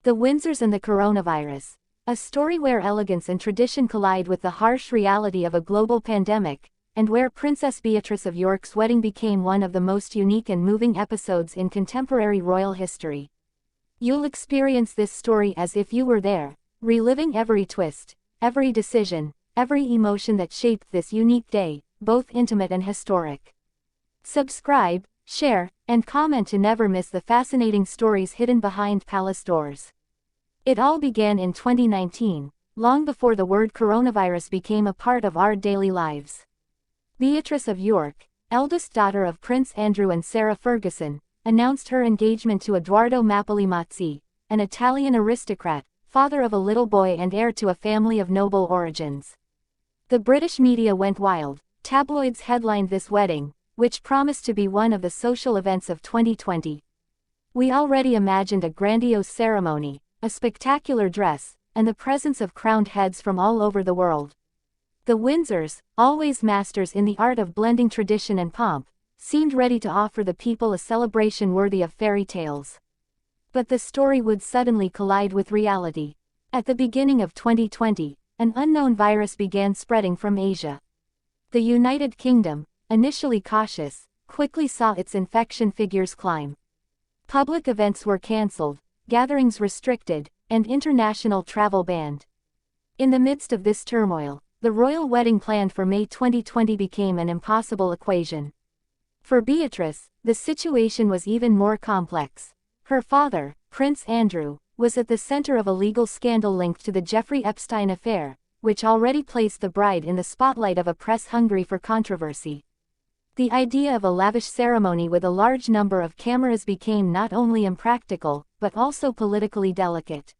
The Windsors and the Coronavirus. A story where elegance and tradition collide with the harsh reality of a global pandemic, and where Princess Beatrice of York's wedding became one of the most unique and moving episodes in contemporary royal history. You'll experience this story as if you were there, reliving every twist, every decision, every emotion that shaped this unique day, both intimate and historic. Subscribe, share, and comment to never miss the fascinating stories hidden behind palace doors. It all began in 2019, long before the word coronavirus became a part of our daily lives. Beatrice of York, eldest daughter of Prince Andrew and Sarah Ferguson, announced her engagement to Edoardo Mazzi, an Italian aristocrat, father of a little boy and heir to a family of noble origins. The British media went wild. Tabloids headlined this wedding, which promised to be one of the social events of 2020. We already imagined a grandiose ceremony, a spectacular dress, and the presence of crowned heads from all over the world. The Windsors, always masters in the art of blending tradition and pomp, seemed ready to offer the people a celebration worthy of fairy tales. But the story would suddenly collide with reality. At the beginning of 2020, an unknown virus began spreading from Asia. The United Kingdom, initially cautious, quickly saw its infection figures climb. Public events were cancelled, gatherings restricted, and international travel banned. In the midst of this turmoil, the royal wedding planned for May 2020 became an impossible equation. For Beatrice, the situation was even more complex. Her father, Prince Andrew, was at the center of a legal scandal linked to the Jeffrey Epstein affair, which already placed the bride in the spotlight of a press hungry for controversy. The idea of a lavish ceremony with a large number of cameras became not only impractical, but also politically delicate.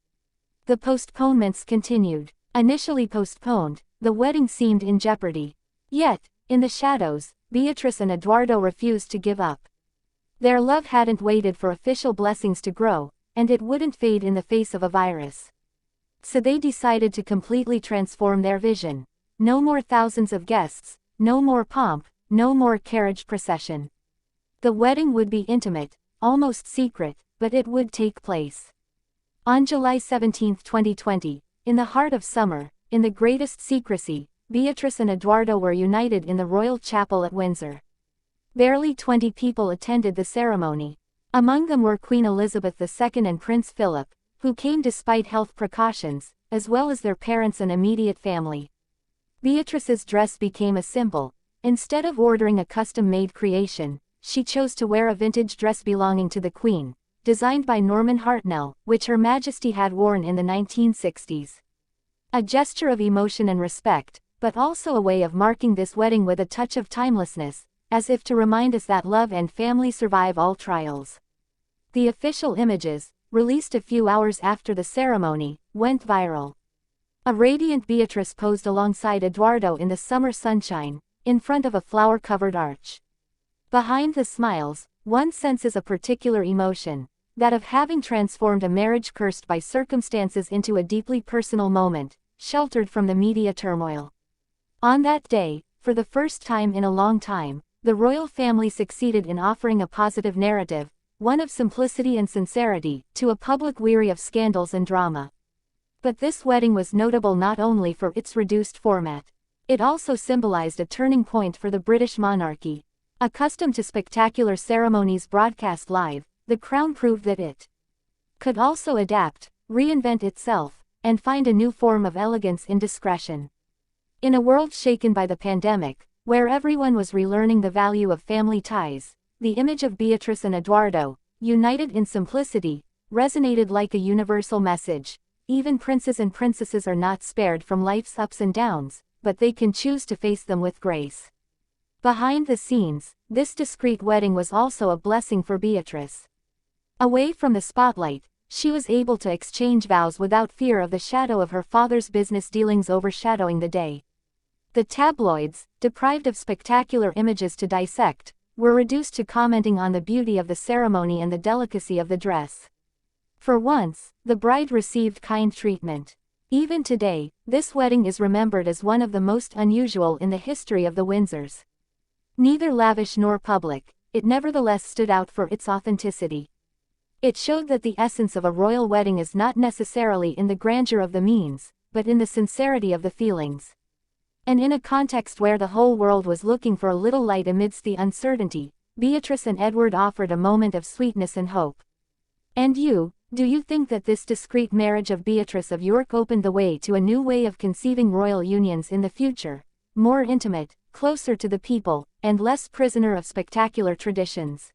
The postponements continued. Initially postponed, the wedding seemed in jeopardy. Yet, in the shadows, Beatrice and Edoardo refused to give up. Their love hadn't waited for official blessings to grow, and it wouldn't fade in the face of a virus. So they decided to completely transform their vision. No more thousands of guests, no more pomp, no more carriage procession. The wedding would be intimate, almost secret, but it would take place. On July 17, 2020, in the heart of summer, in the greatest secrecy, Beatrice and Edoardo were united in the royal chapel at Windsor. Barely 20 people attended the ceremony. Among them were Queen Elizabeth II and Prince Philip, who came despite health precautions, as well as their parents and immediate family. Beatrice's dress became a symbol. Instead of ordering a custom-made creation, she chose to wear a vintage dress belonging to the Queen, designed by Norman Hartnell, which Her Majesty had worn in the 1960s. A gesture of emotion and respect, but also a way of marking this wedding with a touch of timelessness, as if to remind us that love and family survive all trials. The official images, released a few hours after the ceremony, went viral. A radiant Beatrice posed alongside Edoardo in the summer sunshine, in front of a flower-covered arch. Behind the smiles, one senses a particular emotion, that of having transformed a marriage cursed by circumstances into a deeply personal moment, sheltered from the media turmoil. On that day, for the first time in a long time, the royal family succeeded in offering a positive narrative, one of simplicity and sincerity, to a public weary of scandals and drama. But this wedding was notable not only for its reduced format. It also symbolized a turning point for the British monarchy. Accustomed to spectacular ceremonies broadcast live, the crown proved that it could also adapt, reinvent itself, and find a new form of elegance in discretion. In a world shaken by the pandemic, where everyone was relearning the value of family ties, the image of Beatrice and Edoardo, united in simplicity, resonated like a universal message. Even princes and princesses are not spared from life's ups and downs, but they can choose to face them with grace. Behind the scenes, this discreet wedding was also a blessing for Beatrice. Away from the spotlight, she was able to exchange vows without fear of the shadow of her father's business dealings overshadowing the day. The tabloids, deprived of spectacular images to dissect, were reduced to commenting on the beauty of the ceremony and the delicacy of the dress. For once, the bride received kind treatment. Even today, this wedding is remembered as one of the most unusual in the history of the Windsors. Neither lavish nor public, it nevertheless stood out for its authenticity. It showed that the essence of a royal wedding is not necessarily in the grandeur of the means, but in the sincerity of the feelings. And in a context where the whole world was looking for a little light amidst the uncertainty, Beatrice and Edward offered a moment of sweetness and hope. And you, do you think that this discreet marriage of Beatrice of York opened the way to a new way of conceiving royal unions in the future, more intimate, closer to the people, and less prisoner of spectacular traditions?